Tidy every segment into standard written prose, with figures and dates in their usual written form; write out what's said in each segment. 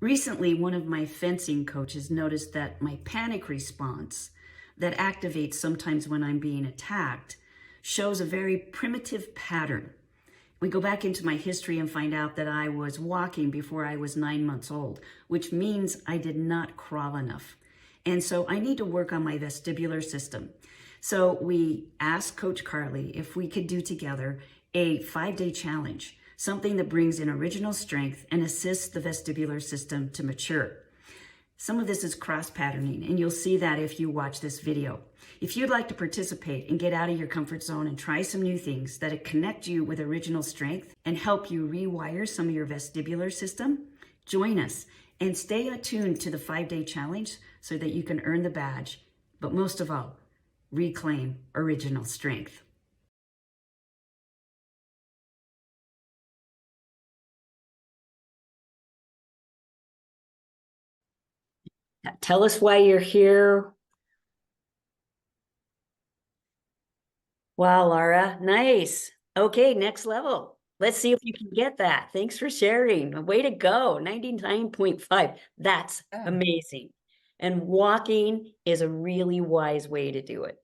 Recently, one of my fencing coaches noticed that my panic response that activates sometimes when I'm being attacked shows a very primitive pattern. We go back into my history and find out that I was walking before I was 9 months old, which means I did not crawl enough. And so I need to work on my vestibular system. So we asked Coach Carley if we could do together a 5-day challenge, something that brings in original strength and assists the vestibular system to mature. Some of this is cross-patterning, and you'll see that if you watch this video. If you'd like to participate and get out of your comfort zone and try some new things that connect you with original strength and help you rewire some of your vestibular system, join us and stay attuned to the 5-day challenge so that you can earn the badge, but most of all, reclaim original strength. Tell us why you're here. Wow, Laura, nice. Okay, next level. Let's see if you can get that. Thanks for sharing. Way to go. 99.5. That's amazing. And walking is a really wise way to do it.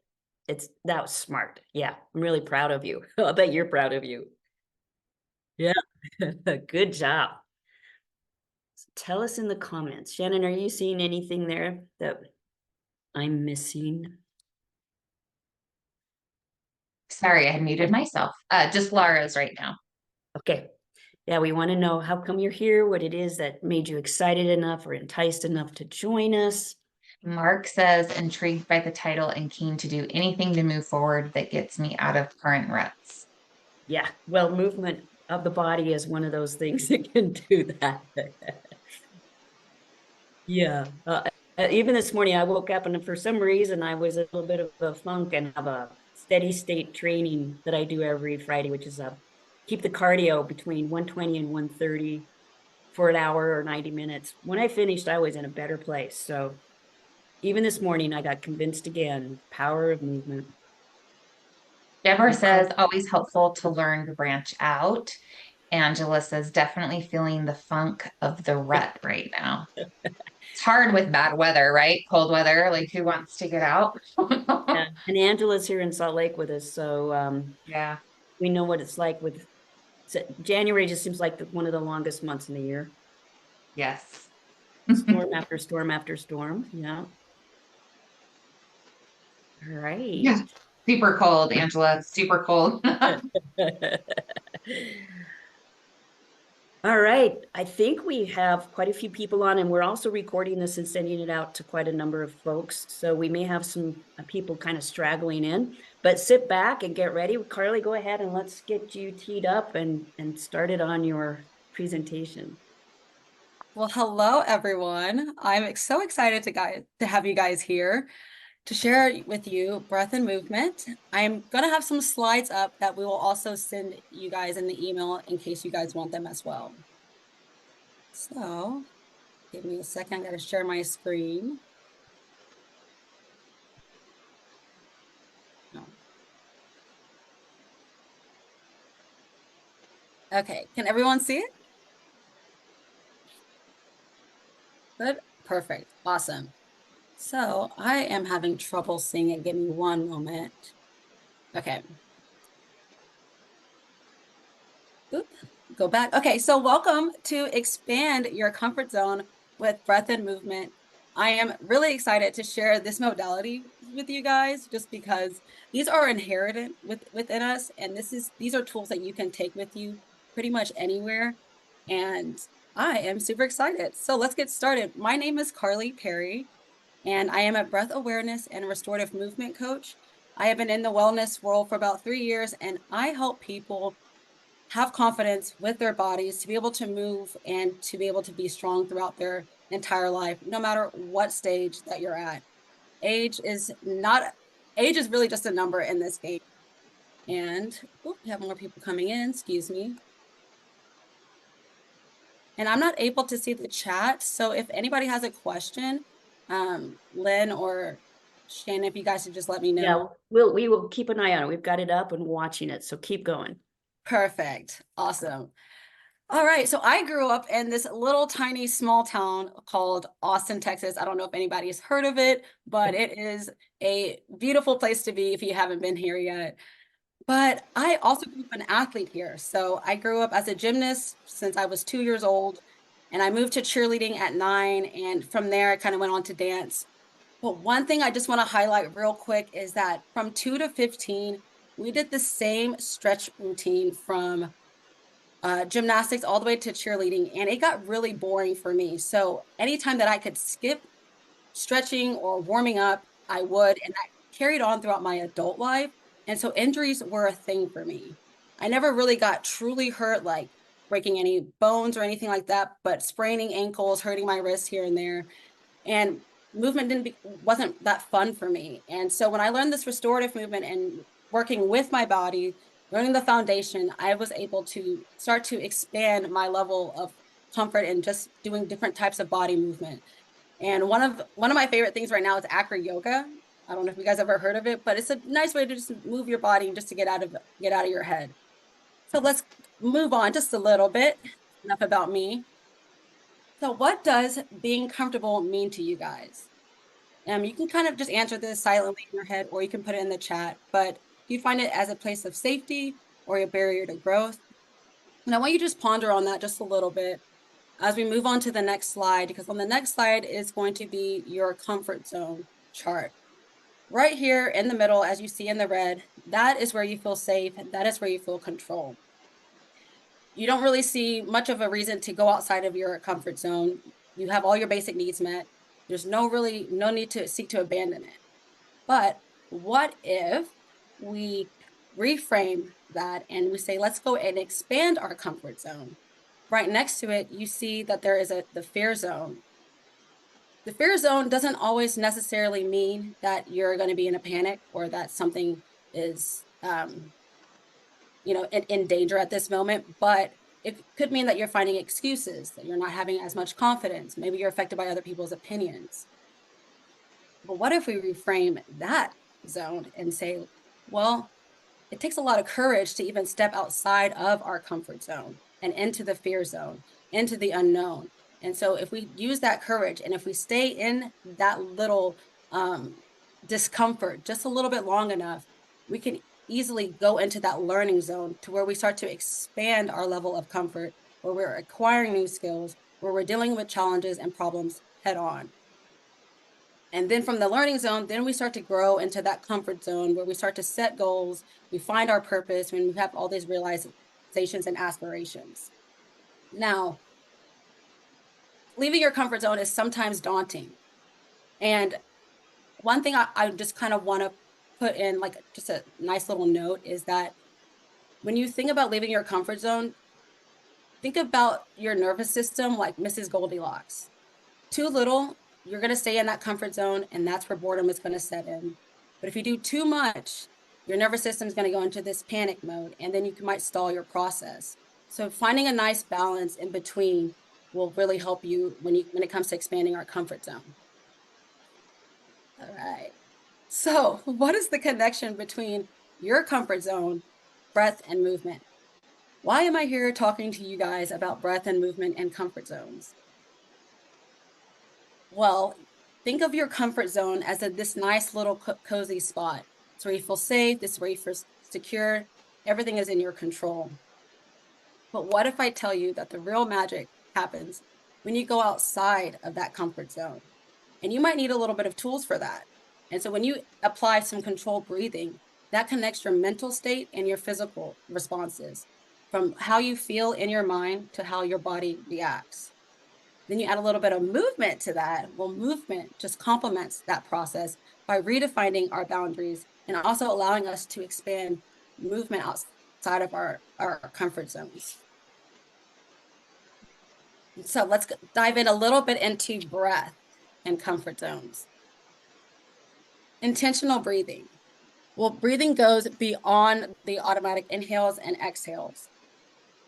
That was smart. Yeah, I'm really proud of you. I bet you're proud of you. Yeah, good job. So tell us in the comments. Shannon, are you seeing anything there that I'm missing? Sorry, I had muted myself. Just Laura's right now. Okay. Yeah, we want to know how come you're here, what it is that made you excited enough or enticed enough to join us. Mark says, intrigued by the title and keen to do anything to move forward that gets me out of current ruts. Yeah, well, movement of the body is one of those things that can do that. Yeah. Even this morning, I woke up and for some reason I was a little bit of a funk and have a steady state training that I do every Friday, which is keep the cardio between 120 and 130 for an hour or 90 minutes. When I finished, I was in a better place. So even this morning, I got convinced again, power of movement. Deborah says, always helpful to learn to branch out. Angela says, definitely feeling the funk of the rut right now. It's hard with bad weather, right? Cold weather, like who wants to get out? Yeah. And Angela's here in Salt Lake with us. So yeah, we know what it's like with January just seems like one of the longest months in the year. yes. Storm after storm after storm. Yeah. All right. Yeah. Super cold, Angela. Super cold. All right. I think we have quite a few people on, and we're also recording this and sending it out to quite a number of folks. So we may have some people kind of straggling in, but sit back and get ready. Carley, go ahead and let's get you teed up and started on your presentation. Well, hello, everyone. I'm so excited to have you guys here to share with you breath and movement. I'm going to have some slides up that we will also send you guys in the email in case you guys want them as well. So give me a second. I got to share my screen. No. Okay, can everyone see it? Good, perfect, awesome. So I am having trouble seeing it. Give me one moment. Okay. Oop, go back. Okay, so welcome to Expand Your Comfort Zone with Breath and Movement. I am really excited to share this modality with you guys just because these are inherent within us, and these are tools that you can take with you pretty much anywhere. And I am super excited. So let's get started. My name is Carley Perry, and I am a breath awareness and restorative movement coach. I have been in the wellness world for about 3 years, and I help people have confidence with their bodies to be able to move and to be able to be strong throughout their entire life, no matter what stage that you're at. Age is really just a number in this game. And we have more people coming in, excuse me. And I'm not able to see the chat. So if anybody has a question, Lyn or Shannon, if you guys could just let me know. Yeah, we will keep an eye on it. We've got it up and watching it. So keep going. Perfect. Awesome. All right, so I grew up in this little tiny small town called Austin, Texas. I don't know if anybody has heard of it, but it is a beautiful place to be if you haven't been here yet. But I also grew up an athlete here. So I grew up as a gymnast since I was 2 years old, and I moved to cheerleading at 9. And from there, I kind of went on to dance. But one thing I just want to highlight real quick is that from 2 to 15, we did the same stretch routine from gymnastics all the way to cheerleading, and it got really boring for me. So anytime that I could skip stretching or warming up, I would, and that carried on throughout my adult life. And so injuries were a thing for me. I never really got truly hurt, like breaking any bones or anything like that, but spraining ankles, hurting my wrists here and there. And movement wasn't that fun for me. And so when I learned this restorative movement and working with my body, learning the foundation, I was able to start to expand my level of comfort in just doing different types of body movement. And one of my favorite things right now is acro yoga. I don't know if you guys ever heard of it, but it's a nice way to just move your body and just to get out of your head. So let's move on just a little bit. Enough about me. So what does being comfortable mean to you guys? You can kind of just answer this silently in your head, or you can put it in the chat, but do you find it as a place of safety or a barrier to growth? And I want you to just ponder on that just a little bit as we move on to the next slide, because on the next slide is going to be your comfort zone chart. Right here in the middle, as you see in the red, that is where you feel safe, and that is where you feel control. You don't really see much of a reason to go outside of your comfort zone. You have all your basic needs met. There's no need to seek to abandon it. But what if we reframe that and we say, let's go and expand our comfort zone? Right next to it, you see that there is the fear zone. The fear zone doesn't always necessarily mean that you're going to be in a panic or that something is, in danger at this moment, but it could mean that you're finding excuses, that you're not having as much confidence. Maybe you're affected by other people's opinions. But what if we reframe that zone and say, well, it takes a lot of courage to even step outside of our comfort zone and into the fear zone, into the unknown. And so if we use that courage and if we stay in that little discomfort just a little bit long enough, we can easily go into that learning zone to where we start to expand our level of comfort, where we're acquiring new skills, where we're dealing with challenges and problems head on. And then from the learning zone, then we start to grow into that comfort zone where we start to set goals, we find our purpose, when we have all these realizations and aspirations. Now, leaving your comfort zone is sometimes daunting. And one thing I just kind of want to put in, like just a nice little note, is that when you think about leaving your comfort zone, think about your nervous system like Mrs. Goldilocks. Too little, you're going to stay in that comfort zone, and that's where boredom is going to set in. But if you do too much, your nervous system is going to go into this panic mode, and then you might stall your process. So finding a nice balance in between will really help you when it comes to expanding our comfort zone. All right. So what is the connection between your comfort zone, breath, and movement? Why am I here talking to you guys about breath and movement and comfort zones? Well, think of your comfort zone as this nice little cozy spot. It's where you feel safe, this is where you feel secure, everything is in your control. But what if I tell you that the real magic happens when you go outside of that comfort zone? And you might need a little bit of tools for that. And so when you apply some controlled breathing, that connects your mental state and your physical responses, from how you feel in your mind to how your body reacts. Then you add a little bit of movement to that. Well, movement just complements that process by redefining our boundaries and also allowing us to expand movement outside of our comfort zones. So let's dive in a little bit into breath and comfort zones. Intentional breathing. Well, breathing goes beyond the automatic inhales and exhales.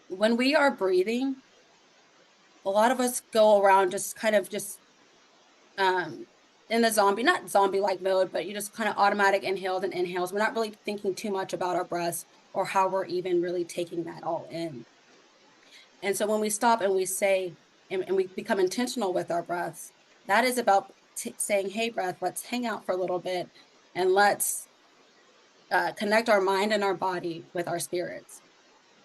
When we are breathing, a lot of us go around just in the not zombie-like mode, but you just kind of automatic inhales and inhales. We're not really thinking too much about our breaths or how we're even really taking that all in. And so when we stop and we say, and we become intentional with our breaths, that is about saying, hey, breath, let's hang out for a little bit and let's connect our mind and our body with our spirits.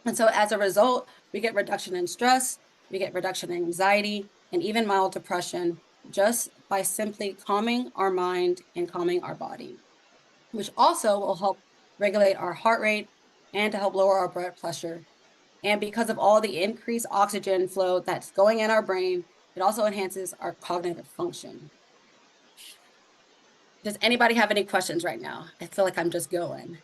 And so as a result, we get reduction in stress, we get reduction in anxiety, and even mild depression just by simply calming our mind and calming our body, which also will help regulate our heart rate and to help lower our blood pressure. And because of all the increased oxygen flow that's going in our brain, it also enhances our cognitive function. Does anybody have any questions right now? I feel like I'm just going.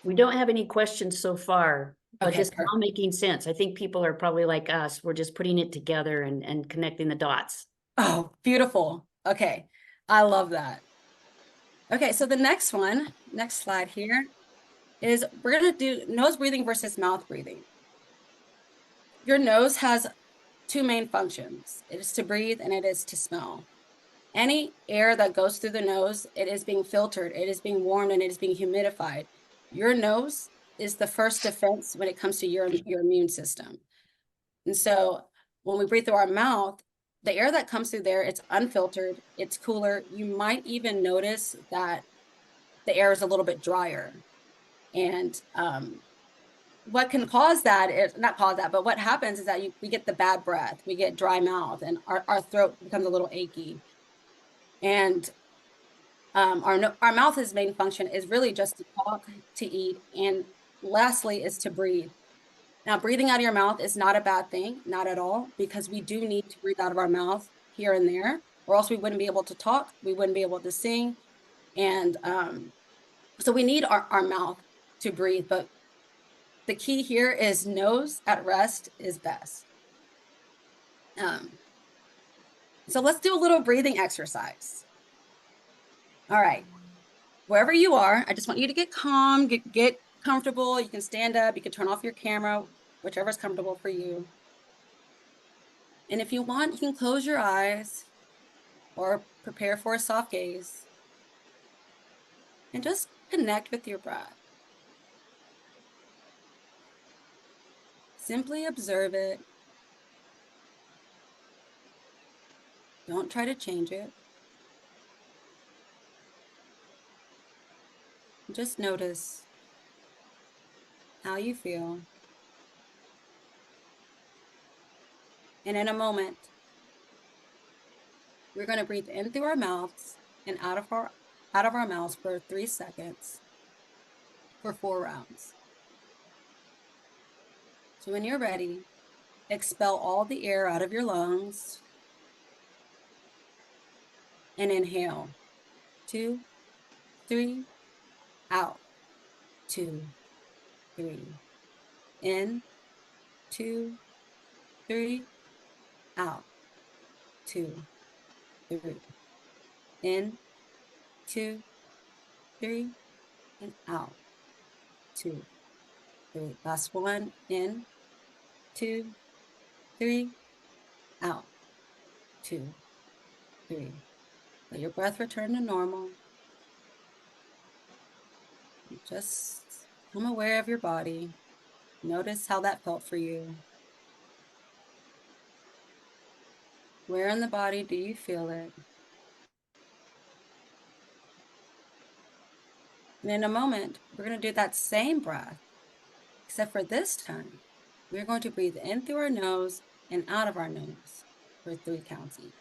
We don't have any questions so far, but Okay, it's perfect. all making sense. I think people are probably like us. We're just putting it together and connecting the dots. Oh, beautiful. Okay, I love that. Okay, so the next slide here, is we're gonna do nose breathing versus mouth breathing. Your nose has two main functions. It is to breathe and it is to smell. Any air that goes through the nose, it is being filtered, it is being warmed, and it is being humidified. Your nose is the first defense when it comes to your immune system. And so when we breathe through our mouth, the air that comes through there, it's unfiltered, it's cooler. You might even notice that the air is a little bit drier. And what can cause that is not cause that, but what happens is that we get the bad breath, we get dry mouth, and our throat becomes a little achy. And our mouth's main function is really just to talk, to eat, and lastly is to breathe. Now, breathing out of your mouth is not a bad thing, not at all, because we do need to breathe out of our mouth here and there, or else we wouldn't be able to talk, we wouldn't be able to sing. And so we need our mouth to breathe, but the key here is nose at rest is best. So let's do a little breathing exercise. All right, wherever you are, I just want you to get calm, get comfortable. You can stand up, you can turn off your camera, whichever is comfortable for you. And if you want, you can close your eyes or prepare for a soft gaze and just connect with your breath. Simply observe it. Don't try to change it. Just notice how you feel. And in a moment, we're going to breathe in through our mouths and out of our mouths for 3 seconds for 4 rounds. So when you're ready, expel all the air out of your lungs and inhale. 2, 3, out. 2, 3. In. 2, 3, out. 2, 3. In. 2, 3, and out. 2, 3. Last one. In. 2, 3, out. 2, 3. Let your breath return to normal. Just become aware of your body. Notice how that felt for you. Where in the body do you feel it? And in a moment, we're going to do that same breath, except for this time, we're going to breathe in through our nose and out of our nose for 3 counts each.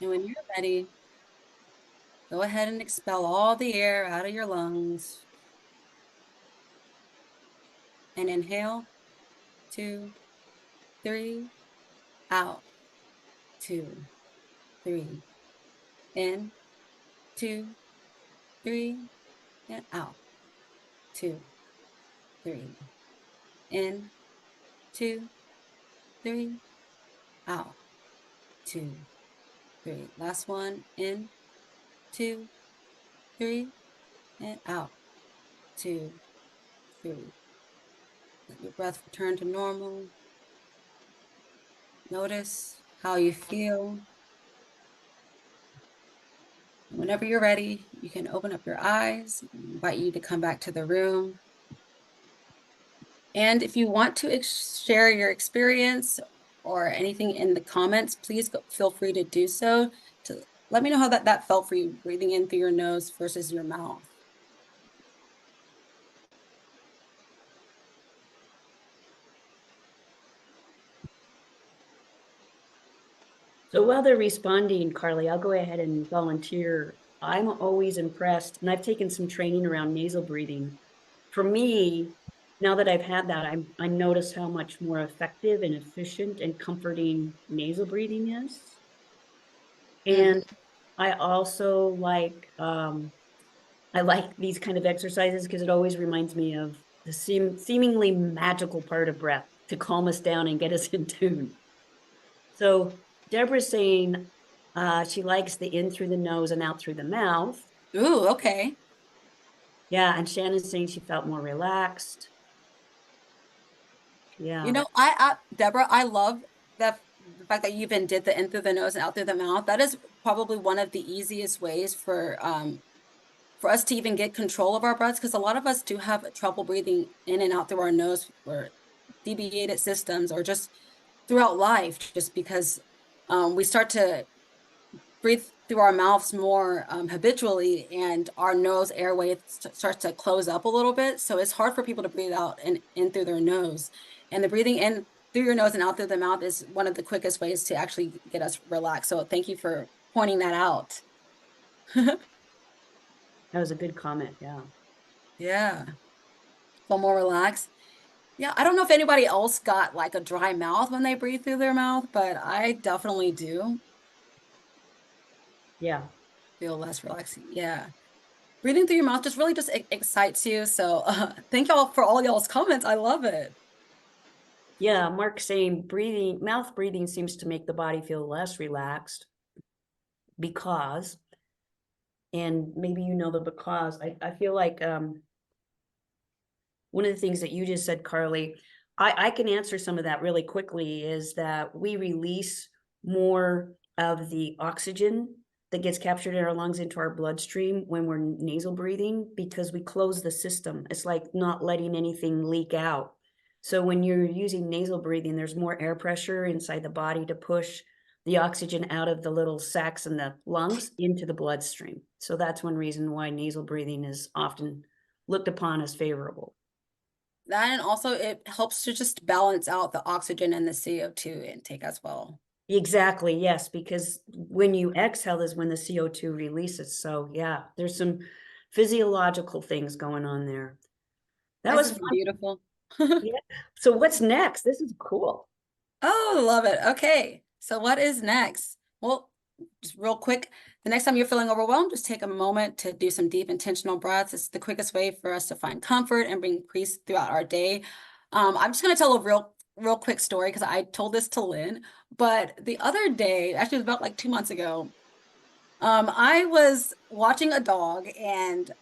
And when you're ready, go ahead and expel all the air out of your lungs. And inhale, 2, 3, out, 2, 3, in, 2, 3, and out, 2, 3, in, 2, 3, out, 2, 3. Last one, in, 2, 3, and out, 2, 3. Let your breath return to normal. Notice how you feel. Whenever you're ready, you can open up your eyes. I invite you to come back to the room. And if you want to share your experience or anything in the comments, please feel free to do so. To let me know how that felt for you, breathing in through your nose versus your mouth. So while they're responding, Carly, I'll go ahead and volunteer. I'm always impressed, and I've taken some training around nasal breathing. For me, now that I've had that, I notice how much more effective and efficient and comforting nasal breathing is. And I also I like these kind of exercises because it always reminds me of the seemingly magical part of breath to calm us down and get us in tune. So Deborah's saying she likes the in through the nose and out through the mouth. Ooh, okay. Yeah, and Shannon's saying she felt more relaxed. Yeah. You know, Deborah, I love the fact that you even did the in through the nose and out through the mouth. That is probably one of the easiest ways for us to even get control of our breaths, because a lot of us do have trouble breathing in and out through our nose or deviated systems or just throughout life, just because we start to breathe through our mouths more habitually, and our nose airway starts to close up a little bit. So it's hard for people to breathe out and in through their nose. And the breathing in through your nose and out through the mouth is one of the quickest ways to actually get us relaxed. So thank you for pointing that out. That was a good comment. Yeah. Yeah. Feel more relaxed. Yeah, I don't know if anybody else got like a dry mouth when they breathe through their mouth, but I definitely do Yeah. feel less relaxing. Yeah. Breathing through your mouth just really just excites you. So thank y'all for all y'all's comments. I love it. Yeah. Mark's saying mouth breathing seems to make the body feel less relaxed because, and maybe you know the because, I feel like one of the things that you just said, Carly, I can answer some of that really quickly, is that we release more of the oxygen that gets captured in our lungs into our bloodstream when we're nasal breathing, because we close the system. It's like not letting anything leak out. So when you're using nasal breathing, there's more air pressure inside the body to push the oxygen out of the little sacs in the lungs into the bloodstream. So that's one reason why nasal breathing is often looked upon as favorable. That, and also it helps to just balance out the oxygen and the CO2 intake as well. Exactly, yes, because when you exhale is when the CO2 releases. So yeah, there's some physiological things going on there. That This was is fun. beautiful. Yeah. So what's next? This is cool. Oh, love it. Okay. So what is next? Well, just real quick, the next time you're feeling overwhelmed, just take a moment to do some deep intentional breaths. It's the quickest way for us to find comfort and bring peace throughout our day. I'm just going to tell a real quick story because I told this to Lyn, but the other day, actually it was about like 2 months ago, I was watching a dog, and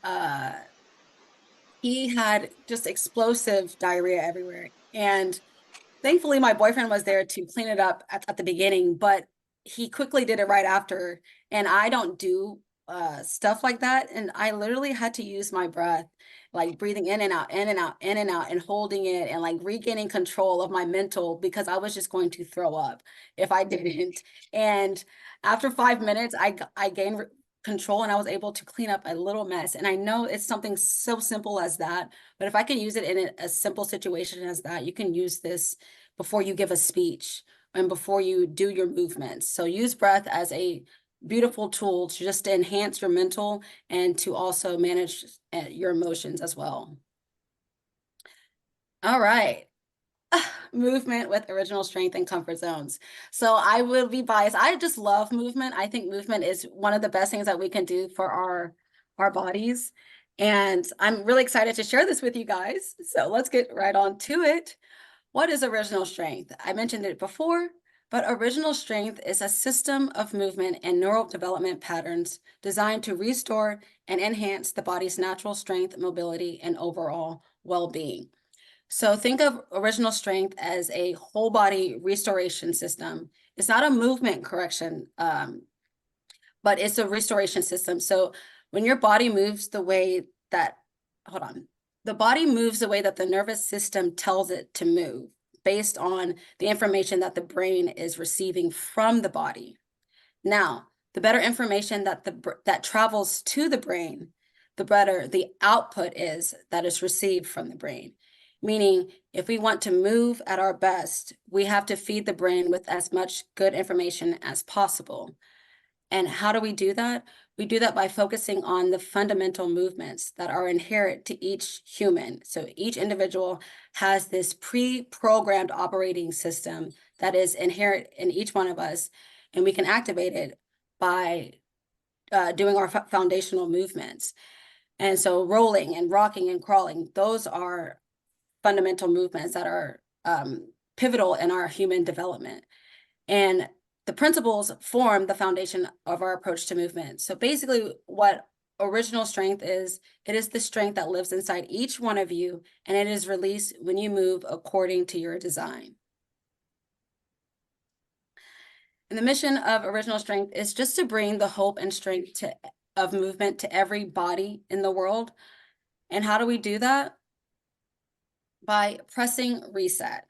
he had just explosive diarrhea everywhere. And thankfully, my boyfriend was there to clean it up at the beginning, but he quickly did it right after. And I don't do stuff like that. And I literally had to use my breath, like breathing in and out, in and out, in and out, and holding it and like regaining control of my mental, because I was just going to throw up if I didn't. And after 5 minutes, I gained control, and I was able to clean up a little mess. And I know it's something so simple as that, but if I can use it in a simple situation as that, you can use this before you give a speech and before you do your movements. So use breath as a beautiful tool to just enhance your mental and to also manage your emotions as well. All right. Movement with original strength and comfort zones. So I will be biased. I just love movement. I think movement is one of the best things that we can do for our bodies. And I'm really excited to share this with you guys. So let's get right on to it. What is original strength? I mentioned it before, but original strength is a system of movement and neural development patterns designed to restore and enhance the body's natural strength, mobility, and overall well-being. So think of original strength as a whole body restoration system. It's not a movement correction, but it's a restoration system. So when your body moves the way that, hold on, the body moves the way that the nervous system tells it to move, based on the information that the brain is receiving from the body. Now, the better information that travels to the brain, the better the output is that is received from the brain. Meaning, if we want to move at our best, we have to feed the brain with as much good information as possible. And how do we do that? We do that by focusing on the fundamental movements that are inherent to each human. So each individual has this pre-programmed operating system that is inherent in each one of us, and we can activate it by doing our foundational movements. And so rolling and rocking and crawling, those are fundamental movements that are pivotal in our human development. And the principles form the foundation of our approach to movement. So basically what original strength is, it is the strength that lives inside each one of you, and it is released when you move according to your design. And the mission of original strength is just to bring the hope and strength of movement to every body in the world. And how do we do that? By pressing reset.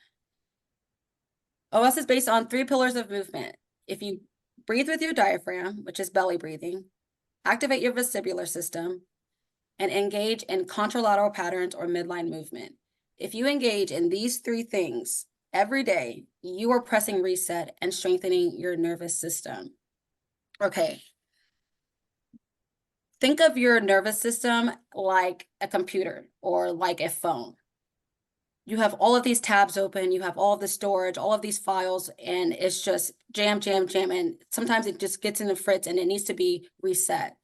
OS is based on 3 pillars of movement. If you breathe with your diaphragm, which is belly breathing, activate your vestibular system, and engage in contralateral patterns or midline movement. If you engage in these 3 things every day, you are pressing reset and strengthening your nervous system. Okay. Think of your nervous system like a computer or like a phone. You have all of these tabs open, you have all of the storage, all of these files, and it's just jam, jam, jam. And sometimes it just gets in a fritz and it needs to be reset.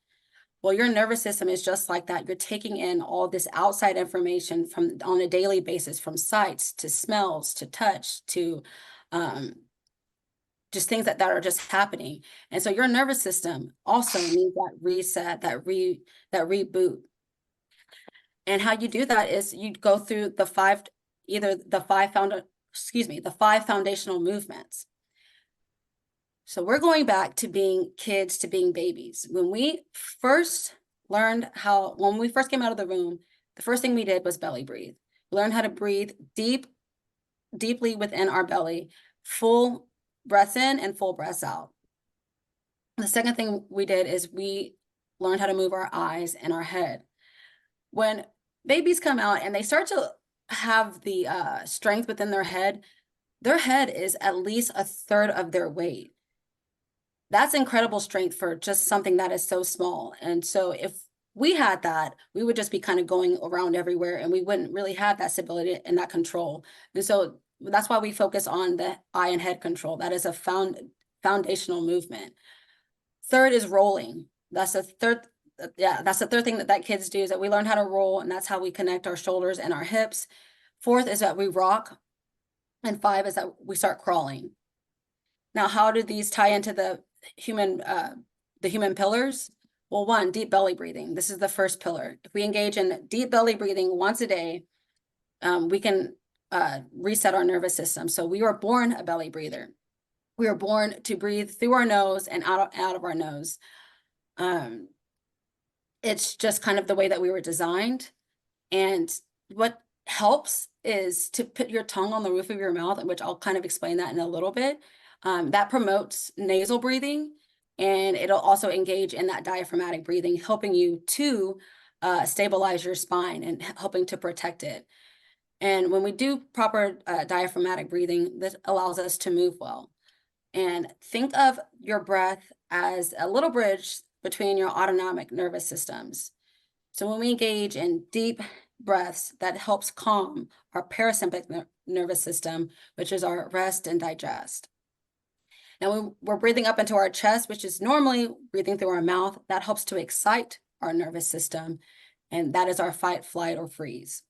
Well, your nervous system is just like that. You're taking in all this outside information on a daily basis, from sights to smells to touch to just things that are just happening. And so your nervous system also needs that reset, that reboot. And how you do that is you go through the 5 foundational movements. So we're going back to being kids, to being babies. When we first came out of the womb, the first thing we did was belly breathe. We learned how to breathe deeply within our belly, full breaths in and full breaths out. The second thing we did is we learned how to move our eyes and our head. When babies come out and they start to have the strength within their head is at least 1/3 of their weight. That's incredible strength for just something that is so small. And so if we had that, we would just be kind of going around everywhere and we wouldn't really have that stability and that control. And so that's why we focus on the eye and head control. That is a foundational movement. Third is rolling. That's the third thing that kids do, is that we learn how to roll, and that's how we connect our shoulders and our hips. 4th is that we rock, and 5 is that we start crawling. Now, how do these tie into the human pillars? Well, 1, deep belly breathing. This is the first pillar. If we engage in deep belly breathing once a day, we can reset our nervous system. So we were born a belly breather. We were born to breathe through our nose and out of our nose. It's just kind of the way that we were designed. And what helps is to put your tongue on the roof of your mouth, which I'll kind of explain that in a little bit. That promotes nasal breathing, and it'll also engage in that diaphragmatic breathing, helping you to stabilize your spine and helping to protect it. And when we do proper diaphragmatic breathing, this allows us to move well. And think of your breath as a little bridge between your autonomic nervous systems. So when we engage in deep breaths, that helps calm our parasympathetic nervous system, which is our rest and digest. Now, when we're breathing up into our chest, which is normally breathing through our mouth, that helps to excite our nervous system, and that is our fight, flight, or freeze.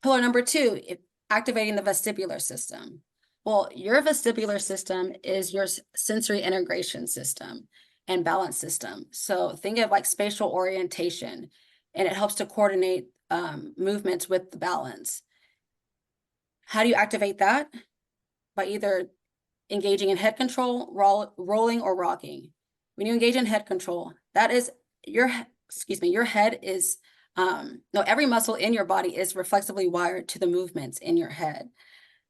Pillar number 2, activating the vestibular system. Well, your vestibular system is your sensory integration system and balance system. So think of like spatial orientation, and it helps to coordinate movements with the balance. How do you activate that? By either engaging in head control, rolling, or rocking. When you engage in head control, that is your head is No, every muscle in your body is reflexively wired to the movements in your head.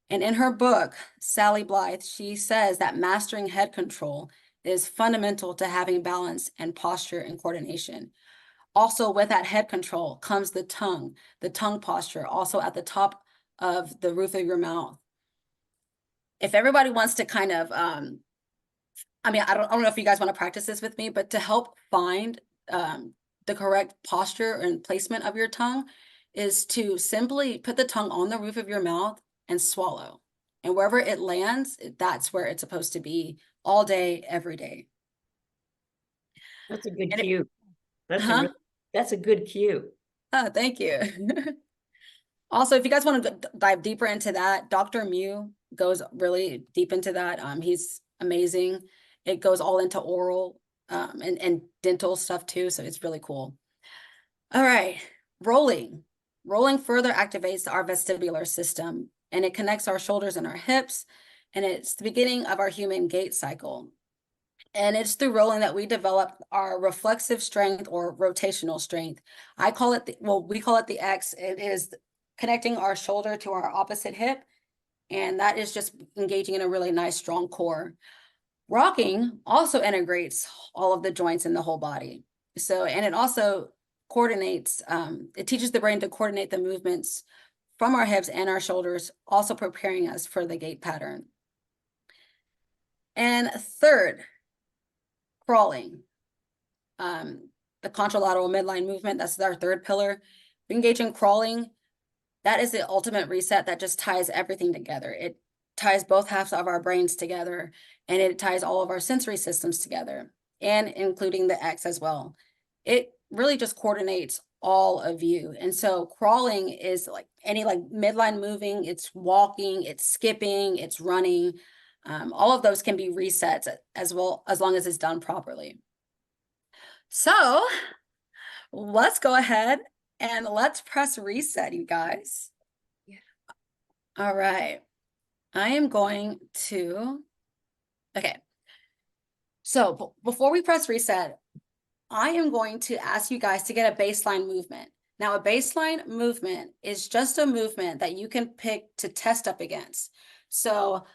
And in her book, Sally Blythe, she says that mastering head control is fundamental to having balance and posture and coordination. Also, with that head control comes the tongue posture, also at the top of the roof of your mouth. If everybody wants to kind of, I don't know if you guys want to practice this with me, but to help find the correct posture and placement of your tongue is to simply put the tongue on the roof of your mouth and swallow. And wherever it lands, that's where it's supposed to be all day, every day. That's a good And cue. Huh? That's a good cue. Oh, thank you. Also, if you guys want to dive deeper into that, Dr. Mew goes really deep into that. He's amazing. It goes all into oral and dental stuff too, so it's really cool. All right, rolling. Rolling further activates our vestibular system, and it connects our shoulders and our hips, and it's the beginning of our human gait cycle. And it's through rolling that we develop our reflexive strength or rotational strength. I call it, we call it the X. It is connecting our shoulder to our opposite hip, and that is just engaging in a really nice, strong core. Rocking also integrates all of the joints in the whole body. So, and it also coordinates, it teaches the brain to coordinate the movements from our hips and our shoulders, also preparing us for the gait pattern. And third, crawling. The contralateral midline movement, that's our third pillar. We engage in crawling. That is the ultimate reset that just ties everything together. It ties both halves of our brains together, and it ties all of our sensory systems together, and including the X as well. It really just coordinates all of you. And so crawling is like any like midline moving, it's walking, it's skipping, it's running. All of those can be resets as well, as long as it's done properly. So let's go ahead and let's press reset, you guys. Yeah. All right. I am going to, okay. So before we press reset, I am going to ask you guys to get a baseline movement. Now, a baseline movement is just a movement that you can pick to test up against. So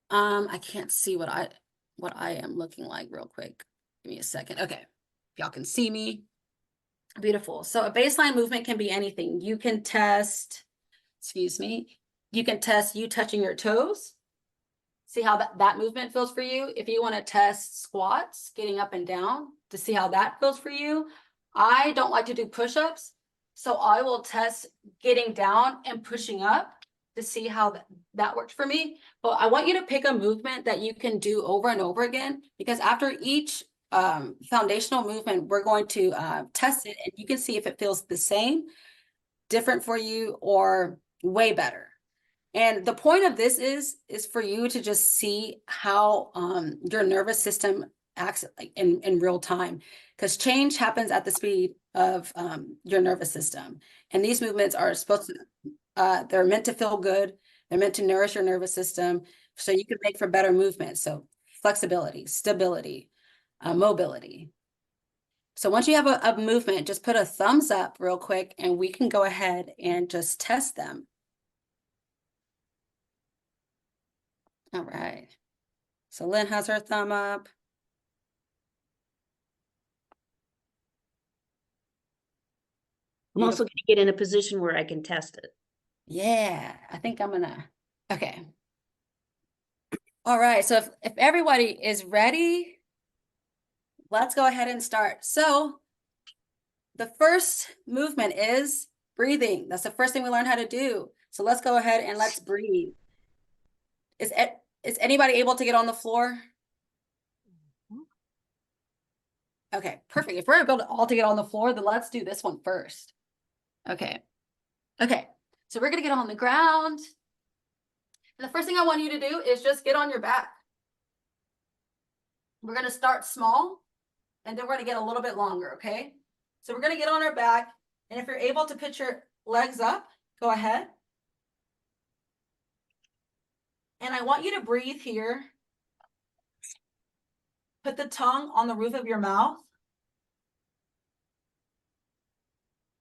I can't see what I am looking like real quick. Give me a second. Okay. Y'all can see me. Beautiful. So a baseline movement can be anything. You can test, excuse me, you can test you touching your toes. See how that movement feels for you. If you want to test squats, getting up and down to see how that feels for you. I don't like to do push-ups, so I will test getting down and pushing up to see how that works for me. But I want you to pick a movement that you can do over and over again, because after each foundational movement, we're going to test it, and you can see if it feels the same, different for you, or way better. And the point of this is for you to just see how your nervous system acts like in real time, because change happens at the speed of your nervous system. And these movements are supposed to, they're meant to feel good. They're meant to nourish your nervous system so you can make for better movement. So flexibility, stability, mobility. So once you have a movement, just put a thumbs up real quick and we can go ahead and just test them. All right. So Lyn has her thumb up. I'm also going to get in a position where I can test it. Yeah, I think I'm gonna, okay. All right, so if everybody is ready, let's go ahead and start. So the first movement is breathing. That's the first thing we learn how to do. So let's go ahead and let's breathe. Is anybody able to get on the floor? Okay, perfect. If we're able to all to get on the floor, then let's do this one first. Okay. Okay, so we're gonna get on the ground. And the first thing I want you to do is just get on your back. We're gonna start small, and then we're gonna get a little bit longer, okay? So we're gonna get on our back, and if you're able to put your legs up, go ahead. And I want you to breathe here. Put the tongue on the roof of your mouth.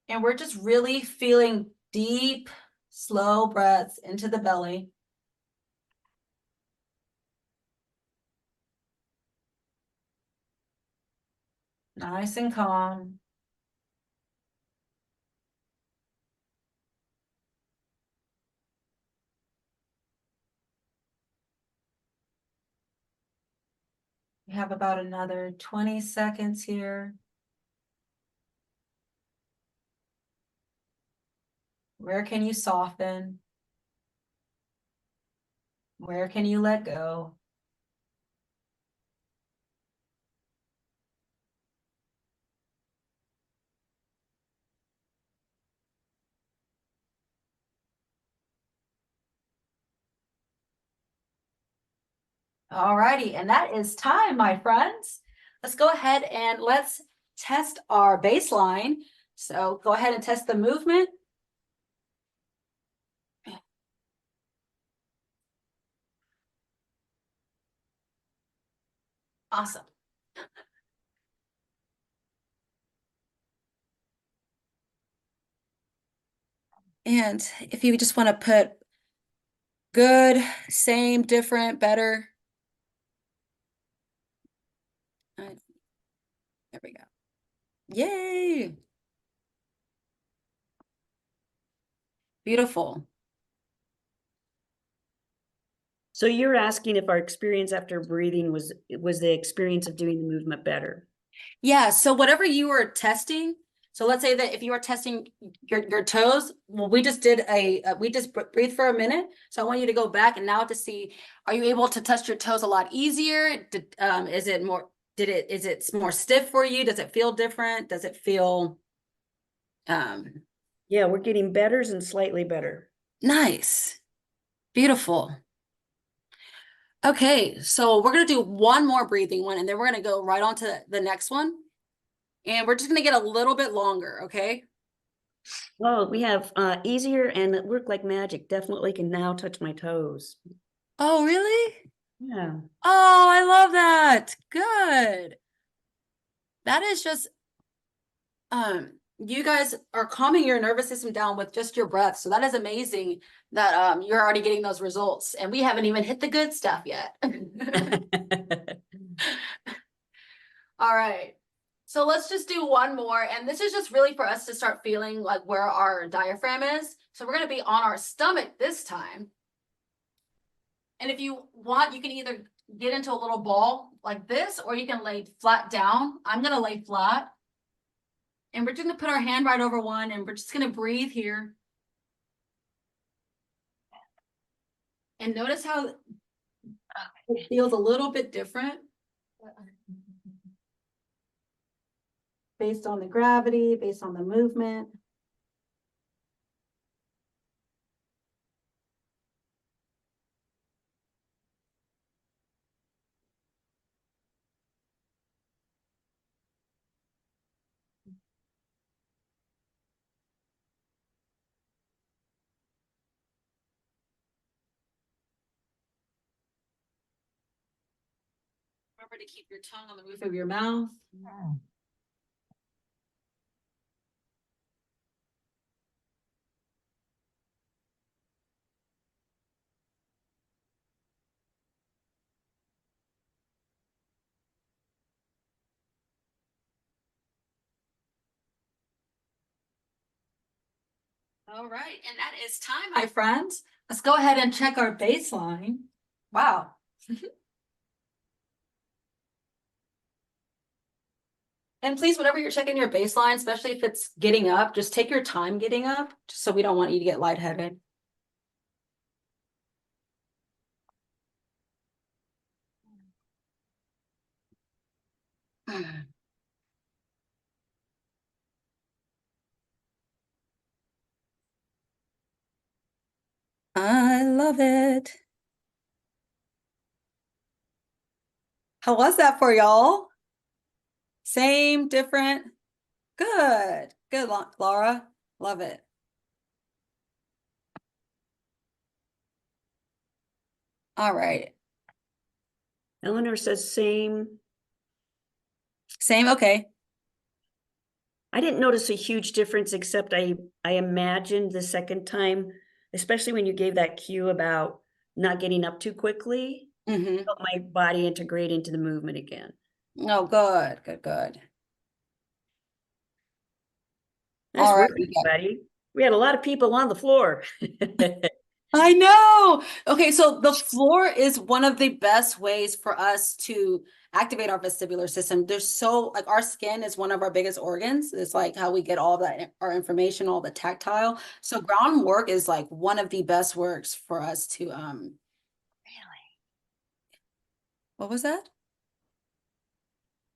And we're just really feeling deep, slow breaths into the belly. Nice and calm. We have about another 20 seconds here. Where can you soften? Where can you let go? All righty, and that is time, my friends. Let's go ahead and let's test our baseline. So go ahead and test the movement. Awesome. And if you just want to put good, same, different, better. There we go. Yay. Beautiful. So you're asking if our experience after breathing was the experience of doing the movement better? Yeah, so whatever you were testing, so let's say that if you were testing your toes, well, we just did we just breathed for a minute. So I want you to go back and now to see, are you able to touch your toes a lot easier? Is it more, is it more stiff for you? Does it feel different? Does it feel, Yeah, we're getting betters and slightly better. nice, beautiful. Okay, so we're gonna do one more breathing one, and then we're gonna go right on to the next one. And we're just gonna get a little bit longer, okay? Oh, we have easier and it worked like magic. Definitely can now touch my toes. Oh, really? Yeah. Oh, I love that. Good. That is just, you guys are calming your nervous system down with just your breath. So that is amazing that you're already getting those results. And we haven't even hit the good stuff yet. All right. So let's just do one more. And this is just really for us to start feeling like where our diaphragm is. So we're going to be on our stomach this time. And if you want, you can either get into a little ball like this, or you can lay flat down. I'm going to lay flat. And we're just going to put our hand right over one, and we're just going to breathe here. And notice how it feels a little bit different based on the gravity, based on the movement. Remember to keep your tongue on the roof of your mouth. All right, and that is time, my friends. Let's go ahead and check our baseline. Wow. And please, whenever you're checking your baseline, especially if it's getting up, just take your time getting up, just so we don't want you to get lightheaded. I love it. How was that for y'all? Same, different? Good. Good, Laura. Love it. All right. Eleanor says same. Same, okay. I didn't notice a huge difference, except I imagined the second time, especially when you gave that cue about not getting up too quickly, Mm-hmm. felt my body integrate into the movement again. Oh, good, good, good. Nice All right, work, everybody. We had a lot of people on the floor. I know. Okay, so the floor is one of the best ways for us to activate our vestibular system. There's so like our skin is one of our biggest organs. It's like how we get all that our information, all the tactile. So groundwork is like one of the best works for us to Really? What was that?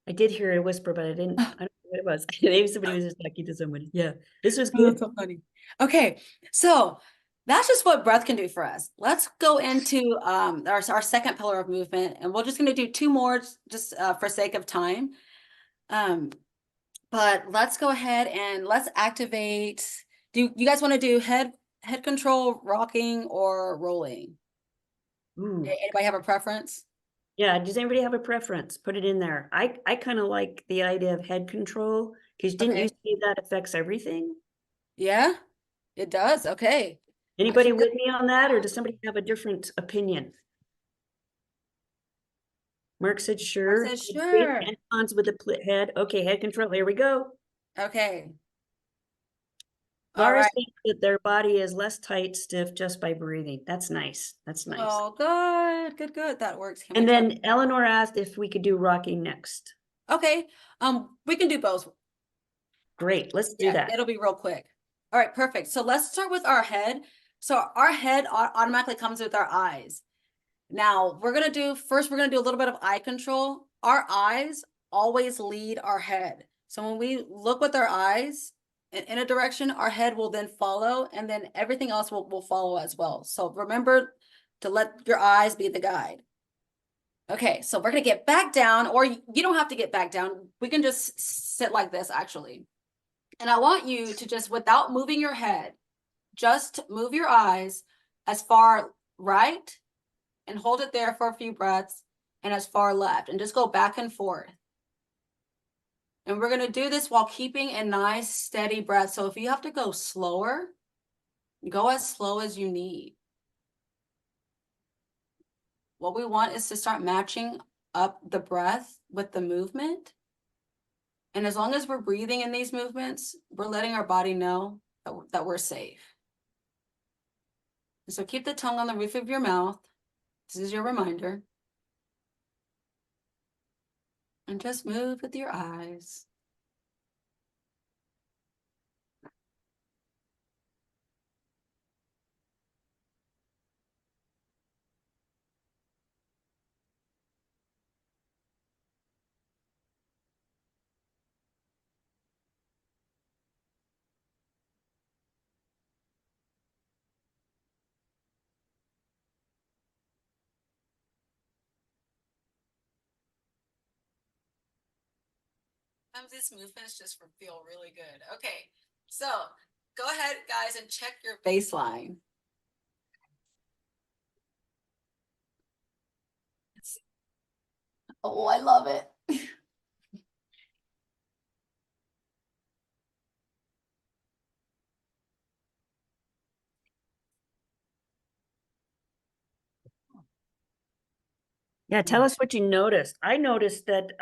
I did hear a whisper, but I don't know what it was. Maybe somebody was just talking to somebody. Yeah, this was Oh, good. that's so funny. Okay, so that's just what breath can do for us. Let's go into our second pillar of movement, and we're just going to do two more just for sake of time. But let's go ahead and let's activate. Do you guys want to do head control, rocking, or rolling? Ooh. Anybody have a preference? Yeah, does anybody have a preference? Put it in there. I kind of like the idea of head control, because didn't you Okay. say that affects everything? Yeah, it does. Okay. Anybody Actually, good. with me on that, or does somebody have a different opinion? Mark said I sure. said Big sure. Anton's with the head. Okay, head control. Here we go. Okay. All Laura right. thinks that their body is less tight, stiff just by breathing. That's nice. That's nice. Oh, good, good, good. That works. Can we And try? then Eleanor asked if we could do rocking next. Okay. We can do both. Great, let's do Yeah, that. it'll be real quick. All right, perfect. So let's start with our head. So our head automatically comes with our eyes. Now we're gonna do a little bit of eye control. Our eyes always lead our head. So when we look with our eyes in a direction, our head will then follow, and then everything else will follow as well. So remember to let your eyes be the guide. Okay, so we're gonna get back down, or you don't have to get back down. We can just sit like this actually. And I want you to just, without moving your head, just move your eyes as far right and hold it there for a few breaths, and as far left, and just go back and forth. And we're going to do this while keeping a nice steady breath. So if you have to go slower, go as slow as you need. What we want is to start matching up the breath with the movement. And as long as we're breathing in these movements, we're letting our body know that we're safe. And so keep the tongue on the roof of your mouth. This is your reminder. And just move with your eyes. Sometimes these movements just feel really good. Okay, so go ahead, guys, and check your baseline. Oh, I love it. Yeah, tell us what you noticed. I noticed that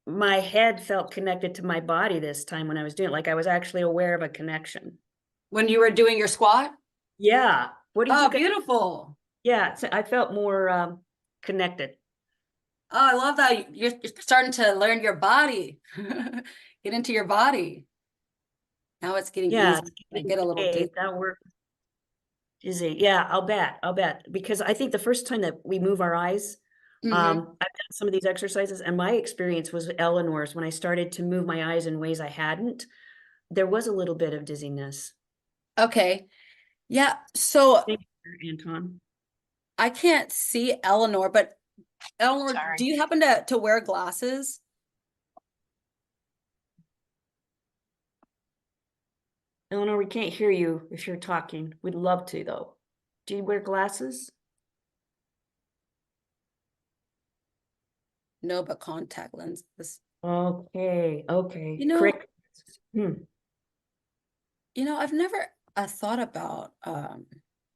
my head felt connected to my body this time when I was doing it, like I was actually aware of a connection. When you were doing your squat? Yeah. What did Oh, you guys? beautiful. Yeah, so I felt more connected. Oh, I love that. You're starting to learn your body. Get into your body. Now it's getting Yeah, easy. I get a little dizzy. that worked. Dizzy. Yeah, I'll bet. Because I think the first time that we move our eyes, I've done some of these exercises, and my experience was Eleanor's. When I started to move my eyes in ways I hadn't, there was a little bit of dizziness. Okay. Yeah. So Thank you, Anton. I can't see Eleanor, but Eleanor, Sorry. do you happen to wear glasses? Eleanor, we can't hear you if you're talking. We'd love to, though. Do you wear glasses? No, but contact lenses. Okay. You know, Correct. Hmm. You know, I've never thought about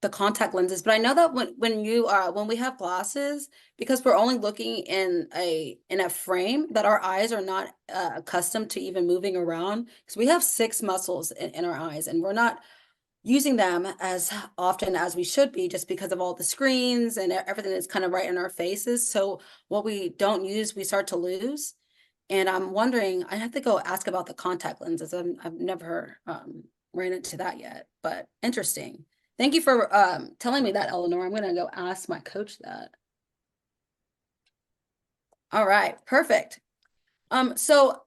the contact lenses, but I know that when we have glasses, because we're only looking in a frame, that our eyes are not accustomed to even moving around, because we have six muscles in our eyes, and we're not using them as often as we should be, just because of all the screens and everything that's kind of right in our faces. So what we don't use, we start to lose. And I'm wondering, I have to go ask about the contact lenses. I've never ran into that yet, but interesting. Thank you for telling me that, Eleanor. I'm gonna go ask my coach that. All right, perfect. So